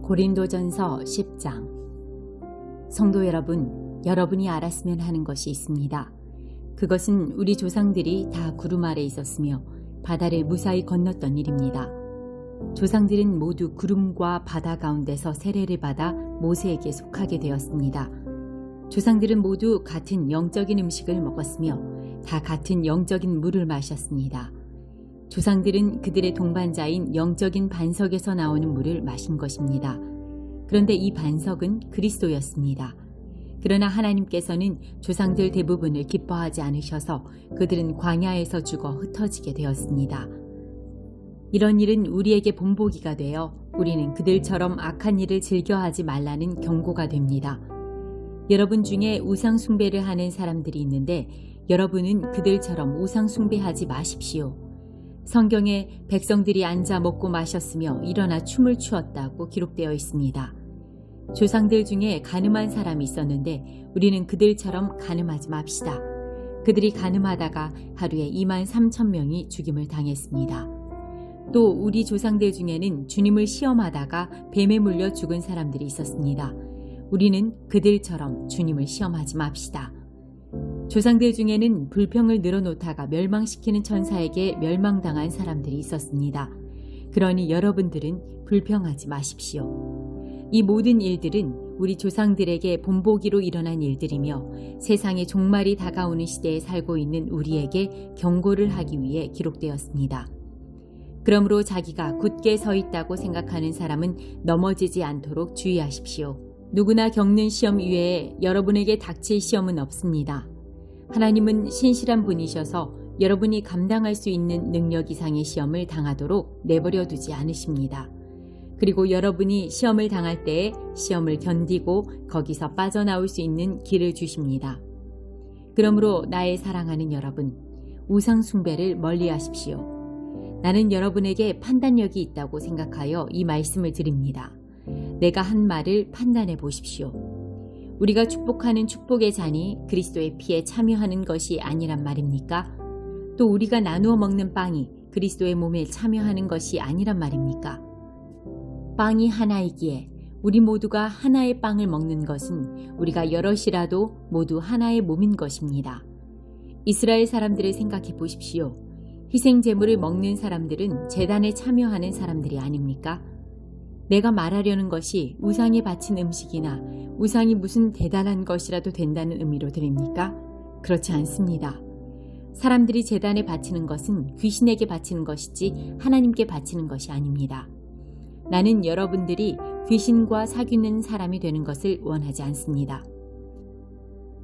고린도전서 10장. 성도 여러분, 여러분이 알았으면 하는 것이 있습니다. 그것은 우리 조상들이 다 구름 아래 있었으며 바다를 무사히 건넜던 일입니다. 조상들은 모두 구름과 바다 가운데서 세례를 받아 모세에게 속하게 되었습니다. 조상들은 모두 같은 영적인 음식을 먹었으며 다 같은 영적인 물을 마셨습니다. 조상들은 그들의 동반자인 영적인 반석에서 나오는 물을 마신 것입니다. 그런데 이 반석은 그리스도였습니다. 그러나 하나님께서는 조상들 대부분을 기뻐하지 않으셔서 그들은 광야에서 죽어 흩어지게 되었습니다. 이런 일은 우리에게 본보기가 되어 우리는 그들처럼 악한 일을 즐겨하지 말라는 경고가 됩니다. 여러분 중에 우상 숭배를 하는 사람들이 있는데 여러분은 그들처럼 우상 숭배하지 마십시오. 성경에 백성들이 앉아 먹고 마셨으며 일어나 춤을 추었다고 기록되어 있습니다. 조상들 중에 가늠한 사람이 있었는데 우리는 그들처럼 가늠하지 맙시다. 그들이 가늠하다가 하루에 23,000명이 죽임을 당했습니다. 또 우리 조상들 중에는 주님을 시험하다가 뱀에 물려 죽은 사람들이 있었습니다. 우리는 그들처럼 주님을 시험하지 맙시다. 조상들 중에는 불평을 늘어놓다가 멸망시키는 천사에게 멸망당한 사람들이 있었습니다. 그러니 여러분들은 불평하지 마십시오. 이 모든 일들은 우리 조상들에게 본보기로 일어난 일들이며 세상의 종말이 다가오는 시대에 살고 있는 우리에게 경고를 하기 위해 기록되었습니다. 그러므로 자기가 굳게 서 있다고 생각하는 사람은 넘어지지 않도록 주의하십시오. 누구나 겪는 시험 이외에 여러분에게 닥칠 시험은 없습니다. 하나님은 신실한 분이셔서 여러분이 감당할 수 있는 능력 이상의 시험을 당하도록 내버려 두지 않으십니다. 그리고 여러분이 시험을 당할 때에 시험을 견디고 거기서 빠져나올 수 있는 길을 주십니다. 그러므로 나의 사랑하는 여러분, 우상 숭배를 멀리 하십시오. 나는 여러분에게 판단력이 있다고 생각하여 이 말씀을 드립니다. 내가 한 말을 판단해 보십시오. 우리가 축복하는 축복의 잔이 그리스도의 피에 참여하는 것이 아니란 말입니까? 또 우리가 나누어 먹는 빵이 그리스도의 몸에 참여하는 것이 아니란 말입니까? 빵이 하나이기에 우리 모두가 하나의 빵을 먹는 것은 우리가 여럿이라도 모두 하나의 몸인 것입니다. 이스라엘 사람들을 생각해 보십시오. 희생제물을 먹는 사람들은 제단에 참여하는 사람들이 아닙니까? 내가 말하려는 것이 우상에 바친 음식이나 우상이 무슨 대단한 것이라도 된다는 의미로 드립니까? 그렇지 않습니다. 사람들이 제단에 바치는 것은 귀신에게 바치는 것이지 하나님께 바치는 것이 아닙니다. 나는 여러분들이 귀신과 사귀는 사람이 되는 것을 원하지 않습니다.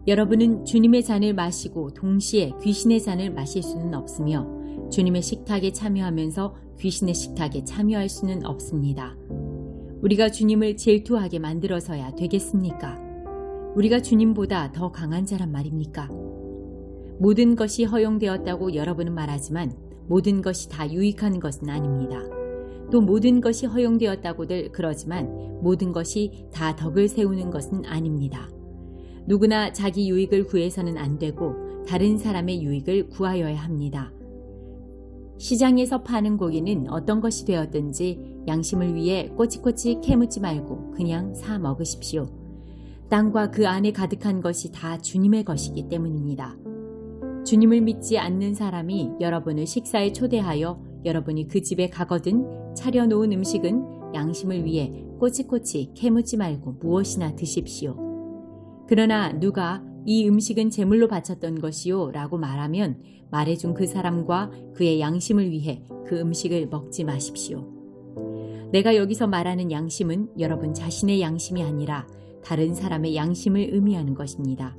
여러분은 주님의 잔을 마시고 동시에 귀신의 잔을 마실 수는 없으며 주님의 식탁에 참여하면서 귀신의 식탁에 참여할 수는 없습니다. 우리가 주님을 질투하게 만들어서야 되겠습니까? 우리가 주님보다 더 강한 자란 말입니까? 모든 것이 허용되었다고 여러분은 말하지만 모든 것이 다 유익한 것은 아닙니다. 또 모든 것이 허용되었다고들 그러지만 모든 것이 다 덕을 세우는 것은 아닙니다. 누구나 자기 유익을 구해서는 안 되고 다른 사람의 유익을 구하여야 합니다. 시장에서 파는 고기는 어떤 것이 되었든지 양심을 위해 꼬치꼬치 캐묻지 말고 그냥 사 먹으십시오. 땅과 그 안에 가득한 것이 다 주님의 것이기 때문입니다. 주님을 믿지 않는 사람이 여러분을 식사에 초대하여 여러분이 그 집에 가거든 차려놓은 음식은 양심을 위해 꼬치꼬치 캐묻지 말고 무엇이나 드십시오. 그러나 누가 이 음식은 제물로 바쳤던 것이요 라고 말하면 말해준 그 사람과 그의 양심을 위해 그 음식을 먹지 마십시오. 내가 여기서 말하는 양심은 여러분 자신의 양심이 아니라 다른 사람의 양심을 의미하는 것입니다.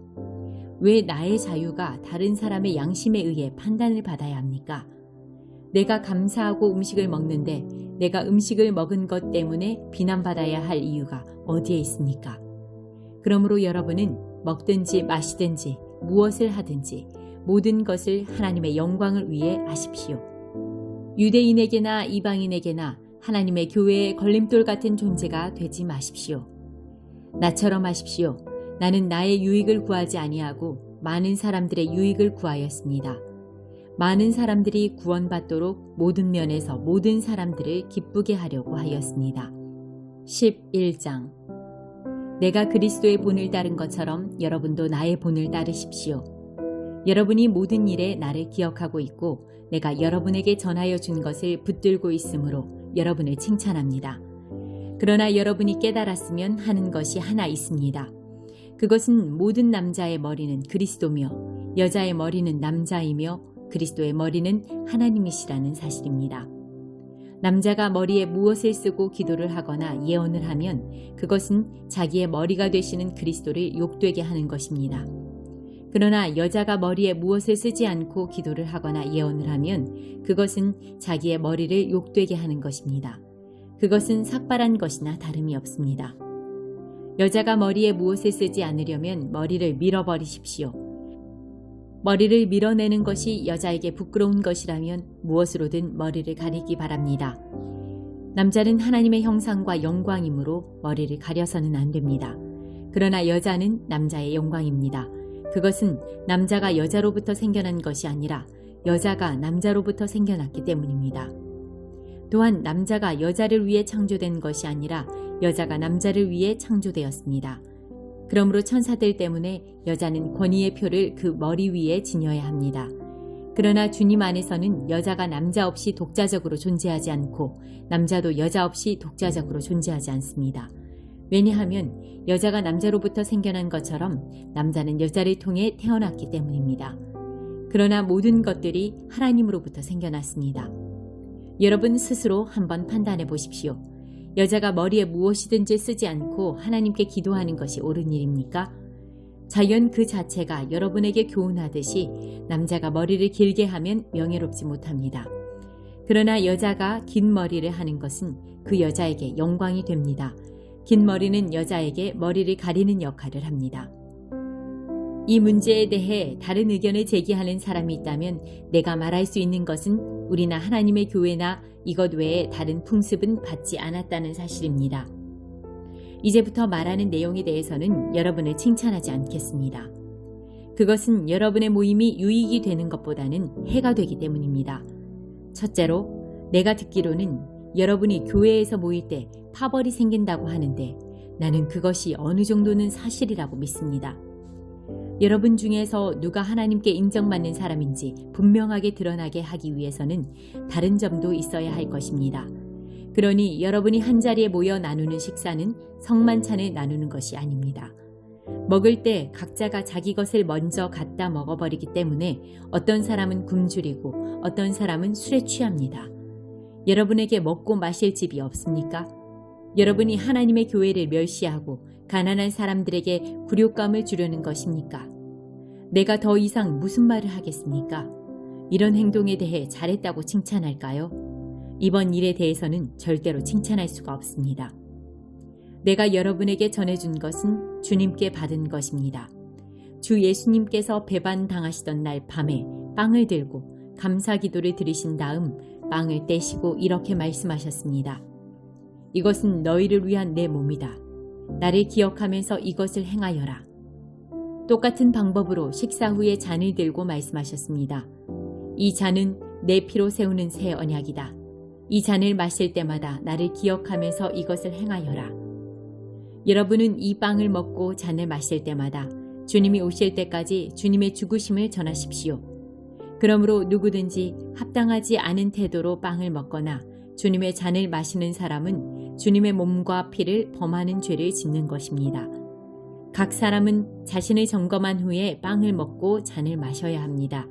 왜 나의 자유가 다른 사람의 양심에 의해 판단을 받아야 합니까? 내가 감사하고 음식을 먹는데 내가 음식을 먹은 것 때문에 비난받아야 할 이유가 어디에 있습니까? 그러므로 여러분은 먹든지 마시든지 무엇을 하든지 모든 것을 하나님의 영광을 위해 하십시오. 유대인에게나 이방인에게나 하나님의 교회의 걸림돌 같은 존재가 되지 마십시오. 나처럼 하십시오. 나는 나의 유익을 구하지 아니하고 많은 사람들의 유익을 구하였습니다. 많은 사람들이 구원받도록 모든 면에서 모든 사람들을 기쁘게 하려고 하였습니다. 11장. 내가 그리스도의 본을 따른 것처럼 여러분도 나의 본을 따르십시오. 여러분이 모든 일에 나를 기억하고 있고 내가 여러분에게 전하여 준 것을 붙들고 있으므로 여러분을 칭찬합니다. 그러나 여러분이 깨달았으면 하는 것이 하나 있습니다. 그것은 모든 남자의 머리는 그리스도며 여자의 머리는 남자이며 그리스도의 머리는 하나님이시라는 사실입니다. 남자가 머리에 무엇을 쓰고 기도를 하거나 예언을 하면 그것은 자기의 머리가 되시는 그리스도를 욕되게 하는 것입니다. 그러나 여자가 머리에 무엇을 쓰지 않고 기도를 하거나 예언을 하면 그것은 자기의 머리를 욕되게 하는 것입니다. 그것은 삭발한 것이나 다름이 없습니다. 여자가 머리에 무엇을 쓰지 않으려면 머리를 밀어버리십시오. 머리를 밀어내는 것이 여자에게 부끄러운 것이라면 무엇으로든 머리를 가리기 바랍니다. 남자는 하나님의 형상과 영광이므로 머리를 가려서는 안 됩니다. 그러나 여자는 남자의 영광입니다. 그것은 남자가 여자로부터 생겨난 것이 아니라 여자가 남자로부터 생겨났기 때문입니다. 또한 남자가 여자를 위해 창조된 것이 아니라 여자가 남자를 위해 창조되었습니다. 그러므로 천사들 때문에 여자는 권위의 표를 그 머리 위에 지녀야 합니다. 그러나 주님 안에서는 여자가 남자 없이 독자적으로 존재하지 않고 남자도 여자 없이 독자적으로 존재하지 않습니다. 왜냐하면 여자가 남자로부터 생겨난 것처럼 남자는 여자를 통해 태어났기 때문입니다. 그러나 모든 것들이 하나님으로부터 생겨났습니다. 여러분 스스로 한번 판단해 보십시오. 여자가 머리에 무엇이든지 쓰지 않고 하나님께 기도하는 것이 옳은 일입니까? 자연 그 자체가 여러분에게 교훈하듯이 남자가 머리를 길게 하면 명예롭지 못합니다. 그러나 여자가 긴 머리를 하는 것은 그 여자에게 영광이 됩니다. 긴 머리는 여자에게 머리를 가리는 역할을 합니다. 이 문제에 대해 다른 의견을 제기하는 사람이 있다면 내가 말할 수 있는 것은 우리나 하나님의 교회나 이것 외에 다른 풍습은 받지 않았다는 사실입니다. 이제부터 말하는 내용에 대해서는 여러분을 칭찬하지 않겠습니다. 그것은 여러분의 모임이 유익이 되는 것보다는 해가 되기 때문입니다. 첫째로, 내가 듣기로는 여러분이 교회에서 모일 때 파벌이 생긴다고 하는데 나는 그것이 어느 정도는 사실이라고 믿습니다. 여러분 중에서 누가 하나님께 인정받는 사람인지 분명하게 드러나게 하기 위해서는 다른 점도 있어야 할 것입니다. 그러니 여러분이 한자리에 모여 나누는 식사는 성만찬을 나누는 것이 아닙니다. 먹을 때 각자가 자기 것을 먼저 갖다 먹어버리기 때문에 어떤 사람은 굶주리고 어떤 사람은 술에 취합니다. 여러분에게 먹고 마실 집이 없습니까? 여러분이 하나님의 교회를 멸시하고 가난한 사람들에게 굴욕감을 주려는 것입니까? 내가 더 이상 무슨 말을 하겠습니까? 이런 행동에 대해 잘했다고 칭찬할까요? 이번 일에 대해서는 절대로 칭찬할 수가 없습니다. 내가 여러분에게 전해준 것은 주님께 받은 것입니다. 주 예수님께서 배반당하시던 날 밤에 빵을 들고 감사기도를 드리신 다음 빵을 떼시고 이렇게 말씀하셨습니다. 이것은 너희를 위한 내 몸이다. 나를 기억하면서 이것을 행하여라. 똑같은 방법으로 식사 후에 잔을 들고 말씀하셨습니다. 이 잔은 내 피로 세우는 새 언약이다. 이 잔을 마실 때마다 나를 기억하면서 이것을 행하여라. 여러분은 이 빵을 먹고 잔을 마실 때마다 주님이 오실 때까지 주님의 죽으심을 전하십시오. 그러므로 누구든지 합당하지 않은 태도로 빵을 먹거나 주님의 잔을 마시는 사람은 주님의 몸과 피를 범하는 죄를 짓는 것입니다. 각 사람은 자신을 점검한 후에 빵을 먹고 잔을 마셔야 합니다.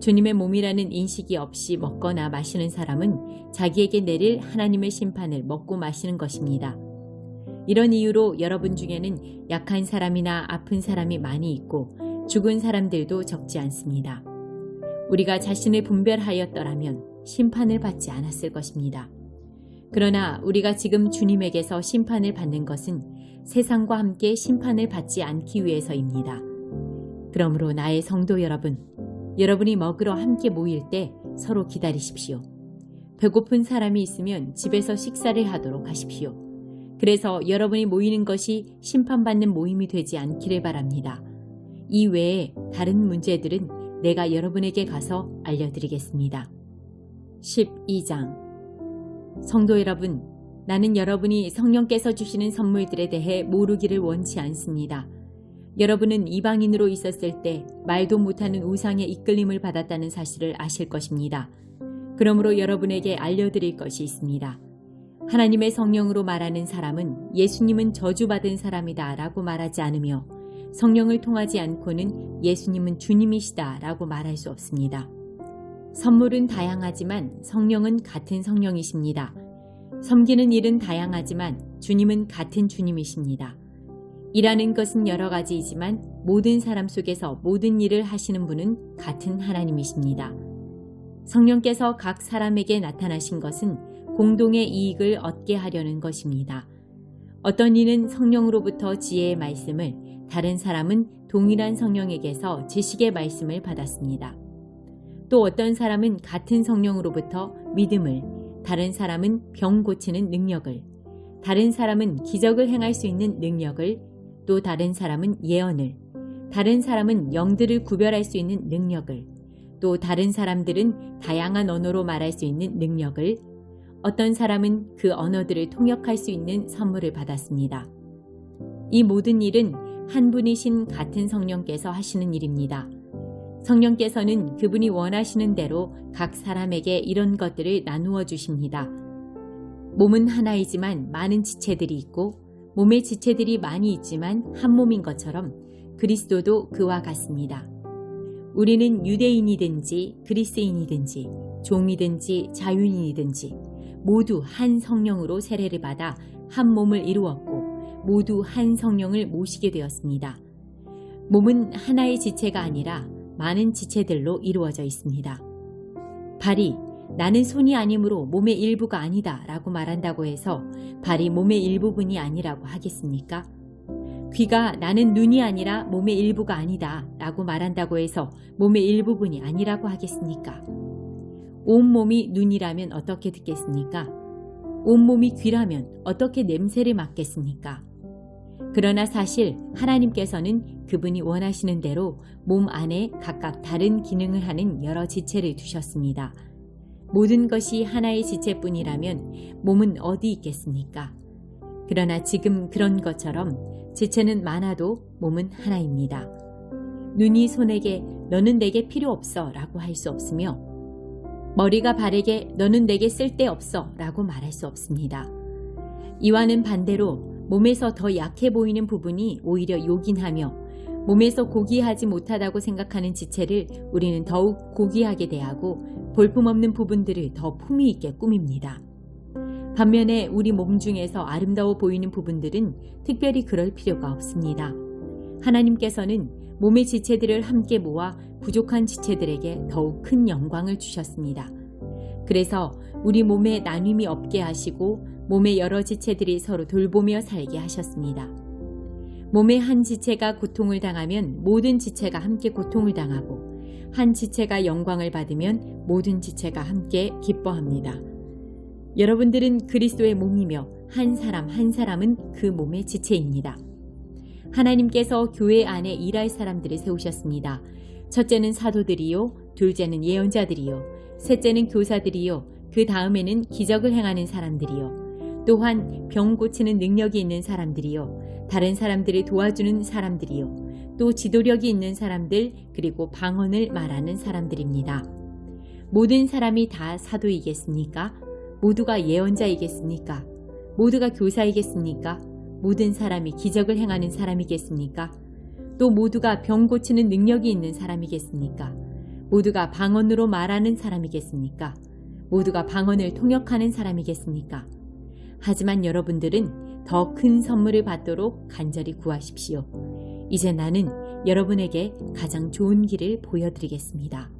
주님의 몸이라는 인식이 없이 먹거나 마시는 사람은 자기에게 내릴 하나님의 심판을 먹고 마시는 것입니다. 이런 이유로 여러분 중에는 약한 사람이나 아픈 사람이 많이 있고 죽은 사람들도 적지 않습니다. 우리가 자신을 분별하였더라면 심판을 받지 않았을 것입니다. 그러나 우리가 지금 주님에게서 심판을 받는 것은 세상과 함께 심판을 받지 않기 위해서입니다. 그러므로 나의 성도 여러분, 여러분이 먹으러 함께 모일 때 서로 기다리십시오. 배고픈 사람이 있으면 집에서 식사를 하도록 하십시오. 그래서 여러분이 모이는 것이 심판받는 모임이 되지 않기를 바랍니다. 이 외에 다른 문제들은 내가 여러분에게 가서 알려드리겠습니다. 12장. 성도 여러분, 나는 여러분이 성령께서 주시는 선물들에 대해 모르기를 원치 않습니다. 여러분은 이방인으로 있었을 때 말도 못하는 우상의 이끌림을 받았다는 사실을 아실 것입니다. 그러므로 여러분에게 알려드릴 것이 있습니다. 하나님의 성령으로 말하는 사람은 예수님은 저주받은 사람이다 라고 말하지 않으며 성령을 통하지 않고는 예수님은 주님이시다 라고 말할 수 없습니다. 선물은 다양하지만 성령은 같은 성령이십니다. 섬기는 일은 다양하지만 주님은 같은 주님이십니다. 일하는 것은 여러 가지이지만 모든 사람 속에서 모든 일을 하시는 분은 같은 하나님이십니다. 성령께서 각 사람에게 나타나신 것은 공동의 이익을 얻게 하려는 것입니다. 어떤 이는 성령으로부터 지혜의 말씀을, 다른 사람은 동일한 성령에게서 지식의 말씀을 받았습니다. 또 어떤 사람은 같은 성령으로부터 믿음을, 다른 사람은 병 고치는 능력을, 다른 사람은 기적을 행할 수 있는 능력을, 또 다른 사람은 예언을, 다른 사람은 영들을 구별할 수 있는 능력을, 또 다른 사람들은 다양한 언어로 말할 수 있는 능력을, 어떤 사람은 그 언어들을 통역할 수 있는 선물을 받았습니다. 이 모든 일은 한 분이신 같은 성령께서 하시는 일입니다. 성령께서는 그분이 원하시는 대로 각 사람에게 이런 것들을 나누어 주십니다. 몸은 하나이지만 많은 지체들이 있고 몸의 지체들이 많이 있지만 한 몸인 것처럼 그리스도도 그와 같습니다. 우리는 유대인이든지 그리스인이든지 종이든지 자유인이든지 모두 한 성령으로 세례를 받아 한 몸을 이루었고 모두 한 성령을 모시게 되었습니다. 몸은 하나의 지체가 아니라 많은 지체들로 이루어져 있습니다. 발이 나는 손이 아니므로 몸의 일부가 아니다 라고 말한다고 해서 발이 몸의 일부분이 아니라고 하겠습니까? 귀가 나는 눈이 아니라 몸의 일부가 아니다 라고 말한다고 해서 몸의 일부분이 아니라고 하겠습니까? 온몸이 눈이라면 어떻게 듣겠습니까? 온몸이 귀라면 어떻게 냄새를 맡겠습니까? 그러나 사실 하나님께서는 그분이 원하시는 대로 몸 안에 각각 다른 기능을 하는 여러 지체를 두셨습니다. 모든 것이 하나의 지체뿐이라면 몸은 어디 있겠습니까? 그러나 지금 그런 것처럼 지체는 많아도 몸은 하나입니다. 눈이 손에게 너는 내게 필요 없어 라고 할 수 없으며 머리가 발에게 너는 내게 쓸데없어 라고 말할 수 없습니다. 이와는 반대로 몸에서 더 약해 보이는 부분이 오히려 요긴하며 몸에서 고귀하지 못하다고 생각하는 지체를 우리는 더욱 고귀하게 대하고 볼품없는 부분들을 더 품위 있게 꾸밉니다. 반면에 우리 몸 중에서 아름다워 보이는 부분들은 특별히 그럴 필요가 없습니다. 하나님께서는 몸의 지체들을 함께 모아 부족한 지체들에게 더욱 큰 영광을 주셨습니다. 그래서 우리 몸에 나눔이 없게 하시고 몸의 여러 지체들이 서로 돌보며 살게 하셨습니다. 몸의 한 지체가 고통을 당하면 모든 지체가 함께 고통을 당하고 한 지체가 영광을 받으면 모든 지체가 함께 기뻐합니다. 여러분들은 그리스도의 몸이며 한 사람 한 사람은 그 몸의 지체입니다. 하나님께서 교회 안에 일할 사람들을 세우셨습니다. 첫째는 사도들이요, 둘째는 예언자들이요, 셋째는 교사들이요, 그 다음에는 기적을 행하는 사람들이요, 또한 병 고치는 능력이 있는 사람들이요, 다른 사람들을 도와주는 사람들이요, 또 지도력이 있는 사람들, 그리고 방언을 말하는 사람들입니다. 모든 사람이 다 사도이겠습니까? 모두가 예언자이겠습니까? 모두가 교사이겠습니까? 모든 사람이 기적을 행하는 사람이겠습니까? 또 모두가 병 고치는 능력이 있는 사람이겠습니까? 모두가 방언으로 말하는 사람이겠습니까? 모두가 방언을 통역하는 사람이겠습니까? 하지만 여러분들은 더 큰 선물을 받도록 간절히 구하십시오. 이제 나는 여러분에게 가장 좋은 길을 보여드리겠습니다.